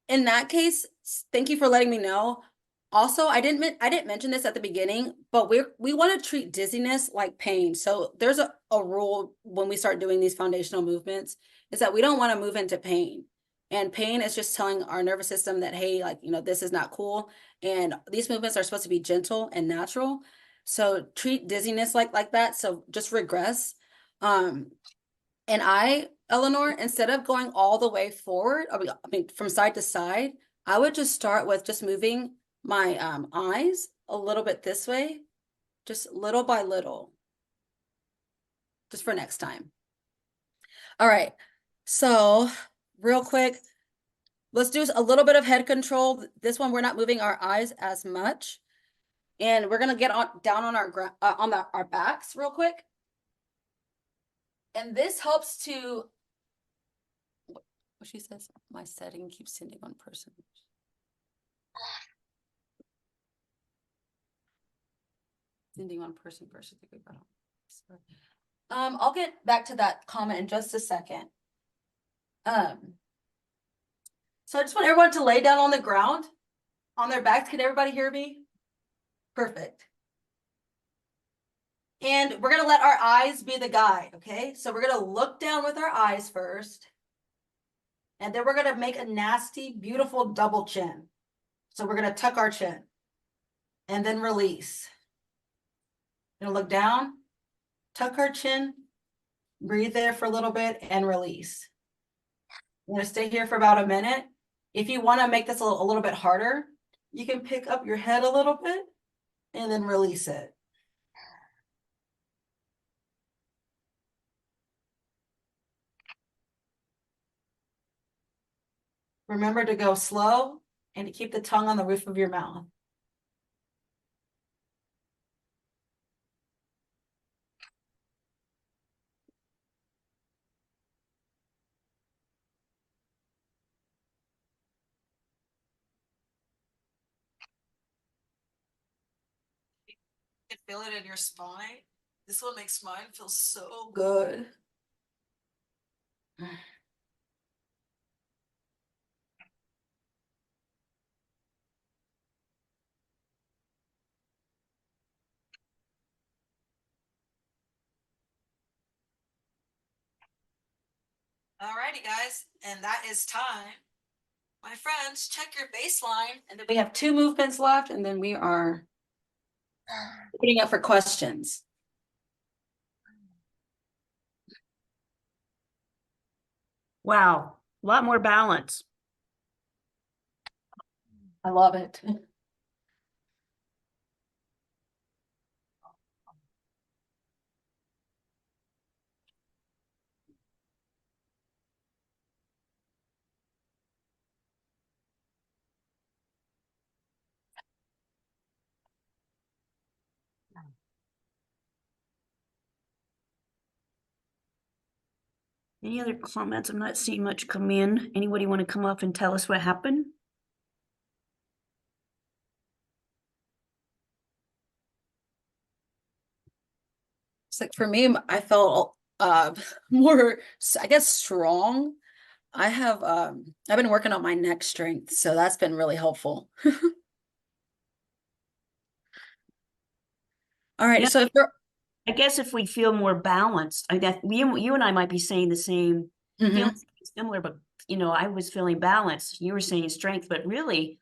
in that case, thank you for letting me know. Also, I didn't mention this at the beginning, but we want to treat dizziness like pain. So there's a rule when we start doing these foundational movements, is that we don't want to move into pain. And pain is just telling our nervous system that, hey, like, this is not cool. And these movements are supposed to be gentle and natural. So treat dizziness like that. So just regress. Um, and Eleanor, instead of going all the way forward, I mean from side to side, I would just start with just moving my eyes a little bit this way, just little by little, just for next time. All right, so real quick, let's do a little bit of head control. This one, we're not moving our eyes as much. And we're gonna get down on our backs real quick. And this helps to, what she says, my setting keeps sending one person. Sending one person versus the group. I'll get back to that comment in just a second. So I just want everyone to lay down on the ground, on their backs. Can everybody hear me? Perfect. And we're gonna let our eyes be the guide, okay? So we're gonna look down with our eyes first. And then we're gonna make a nasty, beautiful double chin. So we're gonna tuck our chin and then release. Gonna look down, tuck our chin, breathe there for a little bit and release. I'm gonna stay here for about a minute. If you wanna make this a little bit harder, you can pick up your head a little bit and then release it. Remember to go slow and to keep the tongue on the roof of your mouth. You can feel it in your spine. This one makes mine feel so good. Alrighty, guys, and that is time. My friends, check your baseline, and then we have 2 movements left, and then we are opening up for questions. Wow, a lot more balance. I love it. Any other comments? I'm not seeing much come in. Anybody want to come up and tell us what happened? It's like for me, I felt more, I guess, strong. I've been working on my neck strength, so that's been really helpful. All right, Yeah. so if you're I guess if we feel more balanced, I guess you and I might be saying the same, feeling similar, but I was feeling balanced. You were saying strength, but really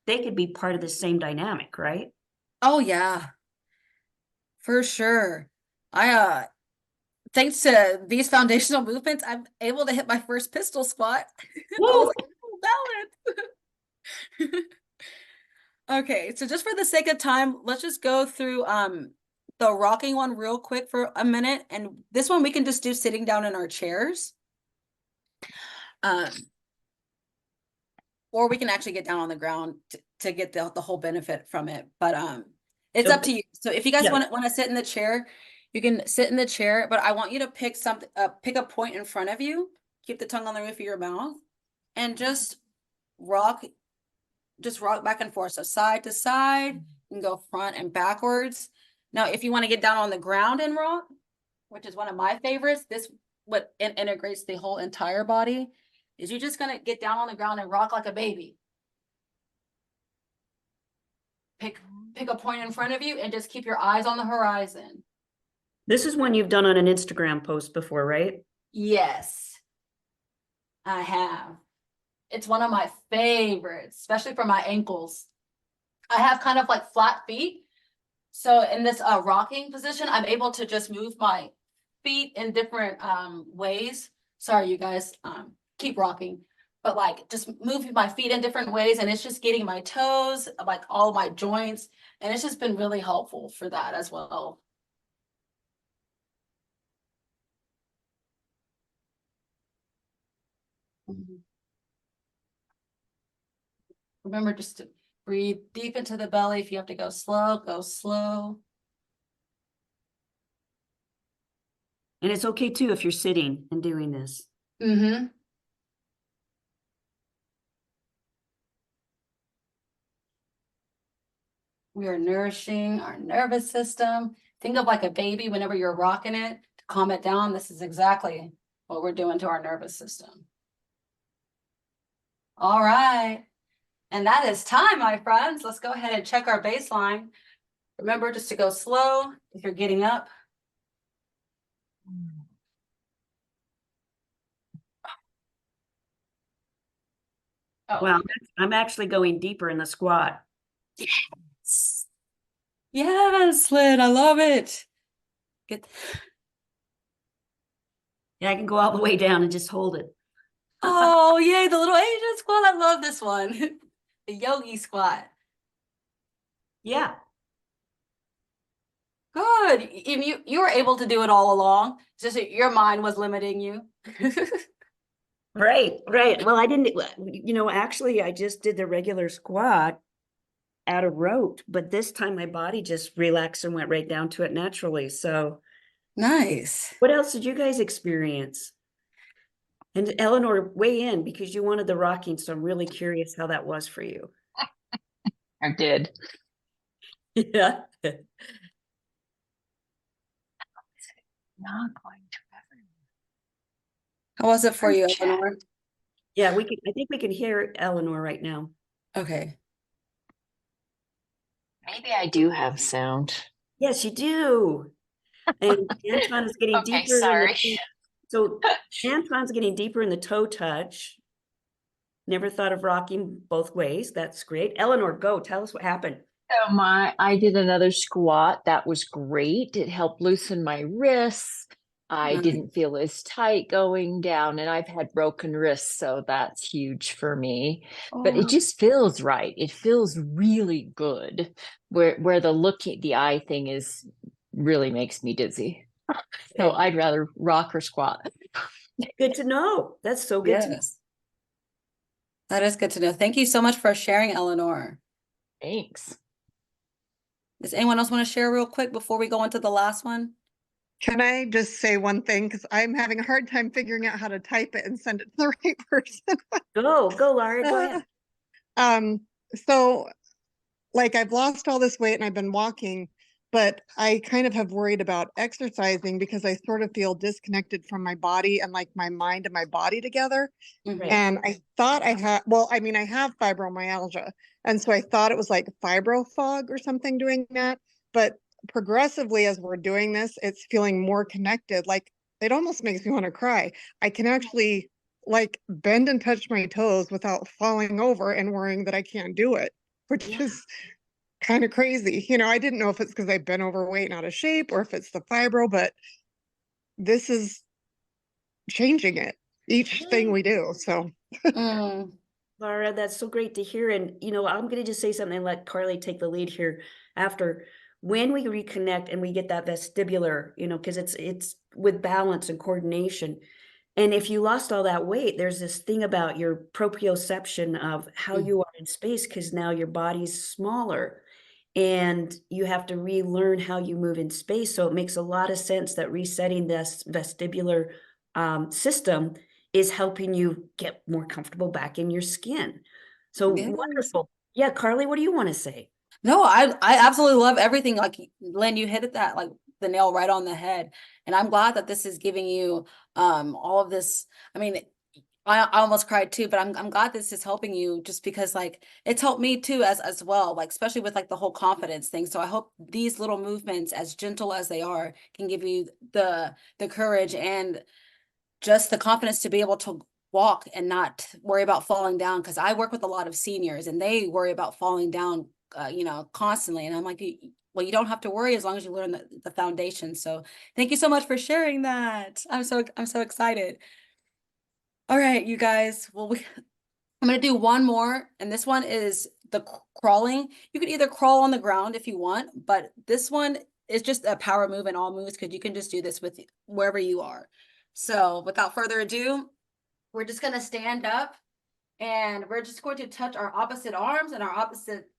they could be part of the same dynamic, right? Oh yeah, for sure. I thanks to these foundational movements, I'm able to hit my first pistol squat. I was Woo! like, oh, balance. Okay, so just for the sake of time, let's just go through the rocking one real quick for a minute. And this one we can just do sitting down in our chairs. Um, or we can actually get down on the ground to get the whole benefit from it. But it's So, up to you. So if you guys yeah. want to sit in the chair, you can sit in the chair, but I want you to pick something, pick a point in front of you, keep the tongue on the roof of your mouth, and rock, just rock back and forth. So side to side, and go front and backwards. Now, if you want to get down on the ground and rock, which is one of my favorites, this what integrates the whole entire body, is you're just gonna get down on the ground and rock like a baby. Pick a point in front of you and just keep your eyes on the horizon. This is one you've done on an Instagram post before, right? Yes, I have. It's one of my favorites, especially for my ankles. I have kind of like flat feet. So in this rocking position, I'm able to just move my feet in different ways. Sorry, you guys, keep rocking. But like just moving my feet in different ways, and it's just getting my toes, like all my joints, and it's just been really helpful for that as well. Remember just to breathe deep into the belly. If you have to go slow, go slow. And it's okay too if you're sitting and doing this. Mm-hmm. We are nourishing our nervous system. Think of like a baby whenever you're rocking it to calm it down. This is exactly what we're doing to our nervous system. All right. And that is time, my friends. Let's go ahead and check our baseline. Remember just to go slow if you're getting up. Oh, Well, I'm actually going deeper in the squat. yes. Yes, Lyn, I love it. Get. Yeah, I can go all the way down and just hold it. Oh, yay, the little Asian squat. I love this one. The yogi squat. Yeah. Good. You were able to do it all along. It's just that your mind was limiting you. Right. Well, I didn't, actually, I just did the regular squat out of rote, but this time my body just relaxed and went right down to it naturally. So, Nice. what else did you guys experience? And Eleanor, weigh in because you wanted the rocking, so I'm really curious how that was for you. I did. Yeah. Not going to ever. How was it for you, Chat. Eleanor? Yeah, I think we can hear Eleanor right now. Okay. Maybe I do have sound. Yes, you do. And Anton is getting Okay, deeper. sorry. So Anton's getting deeper in the toe touch. Never thought of rocking both ways. That's great. Eleanor, go. Tell us what happened. So I did another squat. That was great. It helped loosen my wrists. I Nice. didn't feel as tight going down, and I've had broken wrists, so that's huge for me. But Oh, it just feels right. It feels really good. Where the eye thing is really makes me dizzy. So okay. I'd rather rock or squat. Good to know. That's so good to know. Yes. That is good to know. Thank you so much for sharing, Eleanor. Thanks. Does anyone else want to share real quick before we go into the last one? Can I just say one thing? Because I'm having a hard time figuring out how to type it and send it to the right person. Go, Laura. Go ahead. So like I've lost all this weight and I've been walking, but I kind of have worried about exercising because I sort of feel disconnected from my body and like my mind and my body together. Right. And I thought I had, I have fibromyalgia. And so I thought it was like fibro fog or something doing that. But progressively, as we're doing this, it's feeling more connected. Like it almost makes me want to cry. I can actually like bend and touch my toes without falling over and worrying that I can't do it, which is kind of crazy. I didn't know if it's because I've been overweight and out of shape or if it's the fibro, but this is changing it each thing we do. So Mm. Laura, that's so great to hear. And, I'm going to just say something and let Carly take the lead here after. When we reconnect and we get that vestibular, because it's with balance and coordination. And if you lost all that weight, there's this thing about your proprioception of how you are in space, because now your body's smaller and you have to relearn how you move in space. So it makes a lot of sense that resetting this vestibular system is helping you get more comfortable back in your skin. So Yes. wonderful. Yeah, Carly, what do you want to say? No, I absolutely love everything. Like Lyn, you hit it that like the nail right on the head. And I'm glad that this is giving you all of this. I mean, I almost cried too, but I'm glad this is helping you just because like it's helped me too as well, like especially with like the whole confidence thing. So I hope these little movements, as gentle as they are, can give you the courage and just the confidence to be able to walk and not worry about falling down. Because I work with a lot of seniors and they worry about falling down, constantly. And I'm like, well, you don't have to worry as long as you learn the foundation. So thank you so much for sharing that. I'm so excited. All right, you guys. Well, I'm gonna do one more, and this one is the crawling. You could either crawl on the ground if you want, but this one is just a power move in all moves because you can just do this with wherever you are. So without further ado, we're just gonna stand up and we're just going to touch our opposite arms and our opposite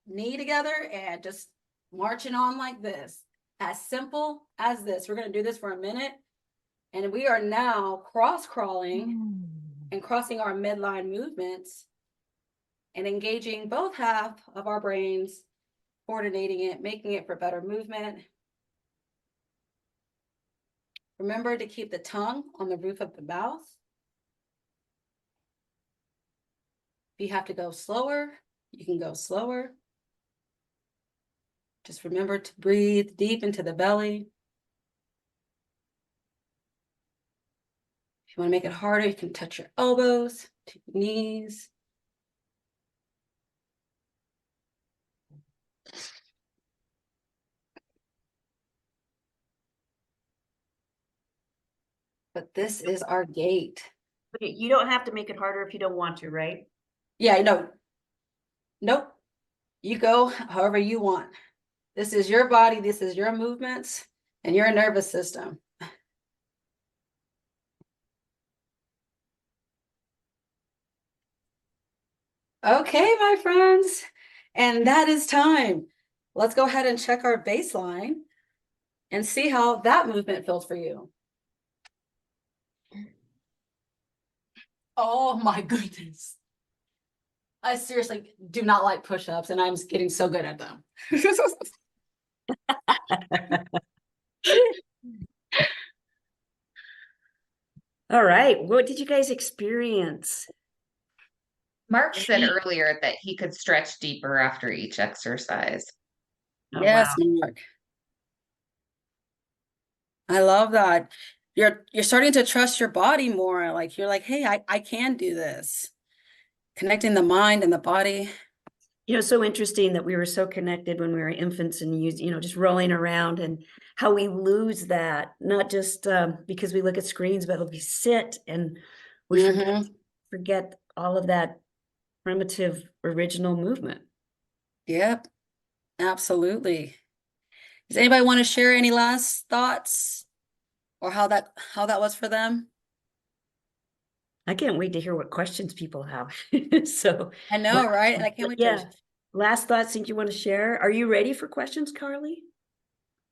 knee together and just marching on like this. As simple as this. We're gonna do this for a minute. And we are now cross crawling and crossing our midline movements and engaging both half of our brains, coordinating it, making it for better movement. Remember to keep the tongue on the roof of the mouth. If you have to go slower, you can go slower. Just remember to breathe deep into the belly. If you want to make it harder, you can touch your elbows to your knees. But this is our gait. Okay, you don't have to make it harder if you don't want to, right? Yeah, nope. You go however you want. This is your body, this is your movements, and your nervous system. Okay, my friends, and that is time. Let's go ahead and check our baseline and see how that movement feels for you. Oh my goodness. I seriously do not like push-ups, and I'm getting so good at them. All right. What did you guys experience? Mark said earlier that he could stretch deeper after each exercise. Oh, Yes, wow. Mark. I love that. You're starting to trust your body more. Like you're like, hey, I can do this. Connecting the mind and the body. So interesting that we were so connected when we were infants and just rolling around, and how we lose that, not just because we look at screens, but we sit and we forget all of that primitive original movement. Yep, absolutely. Does anybody want to share any last thoughts or how that was for them? I can't wait to hear what questions people have. So I know, right? And I can't wait to. Last thoughts think you want to share? Are you ready for questions, Carly?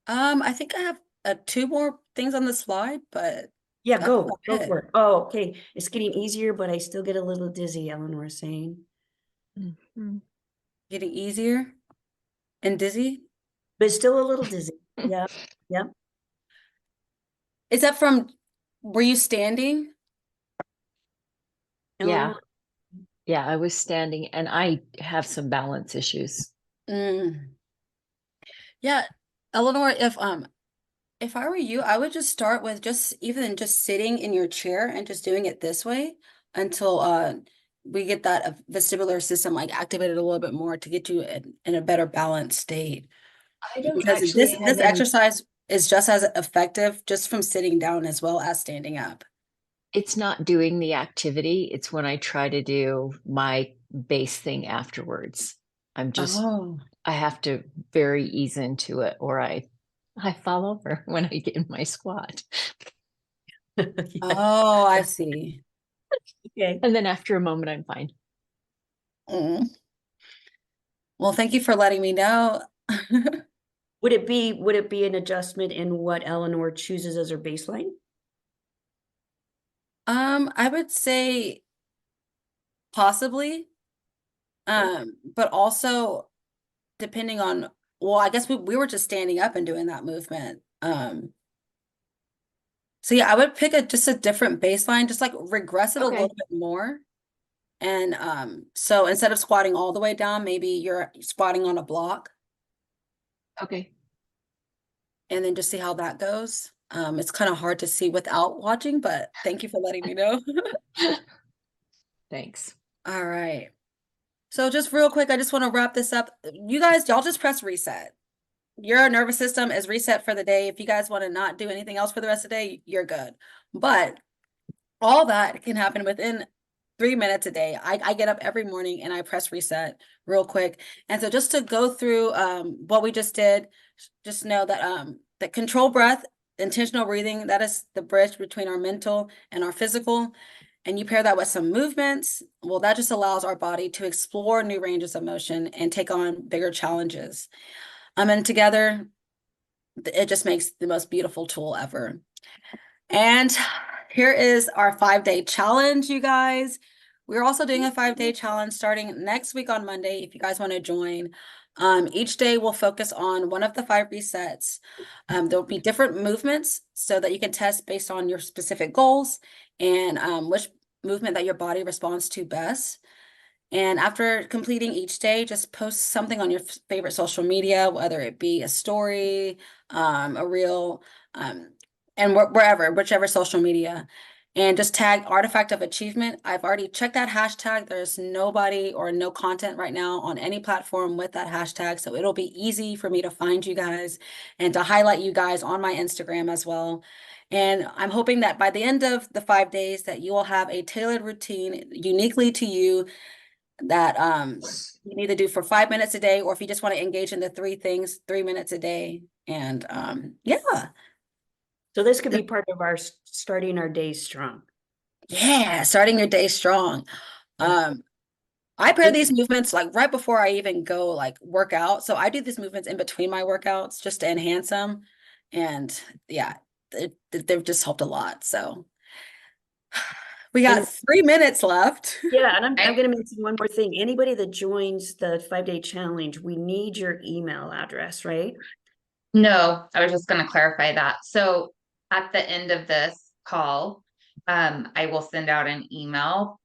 I think I have 2 more things on the slide, but Yeah, that's go about it. for it. Oh, okay. It's getting easier, but I still get a little dizzy, Ellen was saying. Getting easier and dizzy. But still a little dizzy. Yeah. Yeah. Is that from, were you standing? Yeah. Yeah, I was standing and I have some balance issues. Yeah, Eleanor, if I were you, I would just start with just sitting in your chair and just doing it this way until we get that vestibular system like activated a little bit more to get you in a better balanced state. I don't Because actually this exercise is just as effective just from sitting down as well as standing up. It's not doing the activity. It's when I try to do my base thing afterwards. I'm just, Oh, I have to very ease into it or I fall over when I get in my squat. oh, I see. Okay. And then after a moment, I'm fine. Mm. Well, thank you for letting me know. Would it be an adjustment in what Eleanor chooses as her baseline? I would say possibly, but also depending on, well, I guess we were just standing up and doing that movement. So yeah, I would pick just a different baseline, just like regress it a Okay. little bit more. And so instead of squatting all the way down, maybe you're squatting on a block Okay. and then just see how that goes. It's kind of hard to see without watching, but thank you for letting me know. Thanks. All right. So just real quick, I just want to wrap this up. You guys, y'all just press reset. Your nervous system is reset for the day. If you guys want to not do anything else for the rest of the day, you're good. But all that can happen within 3 minutes a day. I get up every morning and I press reset real quick. And so just to go through what we just did, just know that that control breath, intentional breathing, that is the bridge between our mental and our physical. And you pair that with some movements, well, that just allows our body to explore new ranges of motion and take on bigger challenges. And together, it just makes the most beautiful tool ever. And here is our 5-day challenge, you guys. We're also doing a 5-day challenge starting next week on Monday if you guys want to join. Each day we'll focus on one of the 5 resets. There'll be different movements so that you can test based on your specific goals and which movement that your body responds to best. And after completing each day, just post something on your favorite social media, whether it be a story, a reel, and wherever, whichever social media, and just tag Artifact of Achievement. I've already checked that hashtag. There's nobody or no content right now on any platform with that hashtag. So it'll be easy for me to find you guys and to highlight you guys on my Instagram as well. And I'm hoping that by the end of the 5 days that you will have a tailored routine uniquely to you that you need to do for 5 minutes a day, or if you just want to engage in the 3 things, 3 minutes a day. And yeah. So this could be part of our starting our day strong. Yeah, starting your day strong. I pair these movements like right before I even go like work out. So I do these movements in between my workouts just to enhance them. And yeah, they've just helped a lot. So we got And 3 minutes left. yeah, and I'm I- going to mention one more thing. Anybody that joins the 5-day challenge, we need your email address, right? No, I was just going to clarify that. So at the end of this call, I will send out an email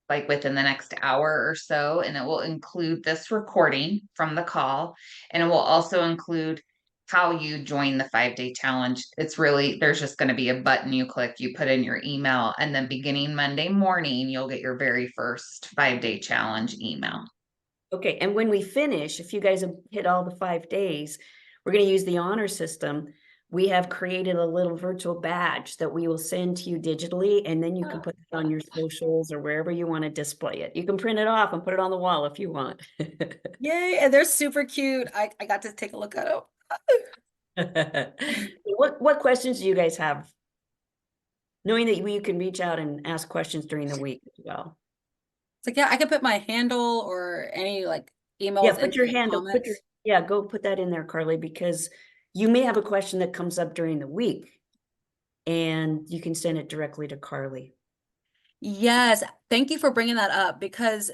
like within the next hour or so, and it will include this recording from the call, and it will also include how you join the 5-day challenge. It's really, there's just going to be a button you click, you put in your email, and then beginning Monday morning, you'll get your very first 5-day challenge email. Okay, and when we finish, if you guys have hit all the 5 days, we're going to use the honor system. We have created a little virtual badge that we will send to you digitally, and then you can put it on your socials or wherever you want to display it. You can print it off and put it on the wall if you want. Yay, and they're super cute. I got to take a look at them. What questions do you guys have? Knowing that you can reach out and ask questions during the week as well. It's like, yeah, I could put my handle or any like emails. Yeah, put in your the handle, comments. go put that in there, Carly, because you may have a question that comes up during the week and you can send it directly to Carly. Yes, thank you for bringing that up because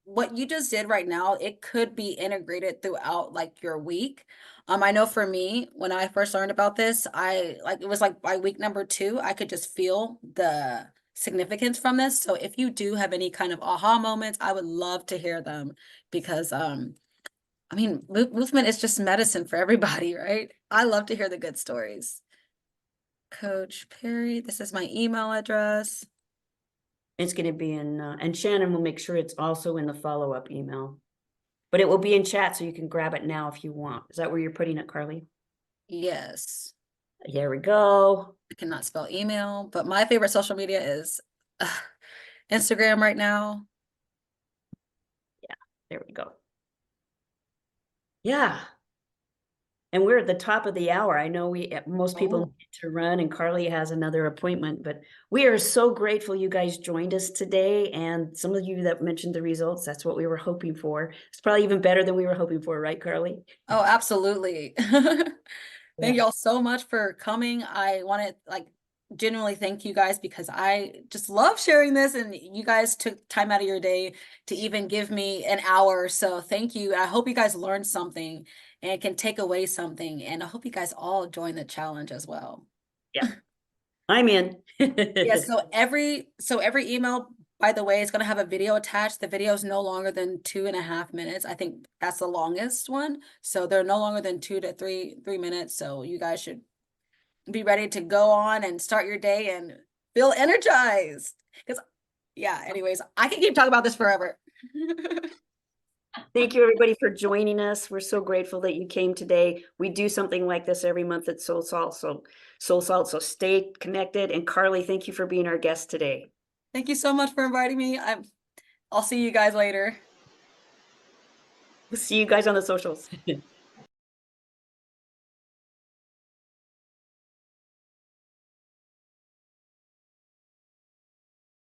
what you just did right now, it could be integrated throughout like your week. I know for me, when I first learned about this, it was like by week number 2, I could just feel the significance from this. So if you do have any kind of aha moments, I would love to hear them because I mean, movement is just medicine for everybody, right? I love to hear the good stories. Coach Perry, this is my email address. It's going to be in, and Shannon will make sure it's also in the follow-up email. But it will be in chat, so you can grab it now if you want. Is that where you're putting it, Carly? Yes. Here we go. I cannot spell email, but my favorite social media is Instagram right now. There we go. Yeah. And we're at the top of the hour. I know most people need to run, and Carly has another appointment, but we are so grateful you guys joined us today. And some of you that mentioned the results, that's what we were hoping for. It's probably even better than we were hoping for, right, Carly? Oh, absolutely. Thank y'all so much for coming. I want to genuinely thank you guys because I just love sharing this, and you guys took time out of your day to even give me an hour. So thank you. I hope you guys learned something and can take away something. And I hope you guys all join the challenge as well. Yeah. I'm in. Yeah, so every email, by the way, is going to have a video attached. The video is no longer than 2.5 minutes. I think that's the longest one. So they're no longer than 2 to 3 minutes. So you guys should be ready to go on and start your day and feel energized. Because yeah, anyways, I can keep talking about this forever. Thank you, everybody, for joining us. We're so grateful that you came today. We do something like this every month at Soul Salt. So stay connected. And Carly, thank you for being our guest today. Thank you so much for inviting me. I'll see you guys later. We'll see you guys on the socials.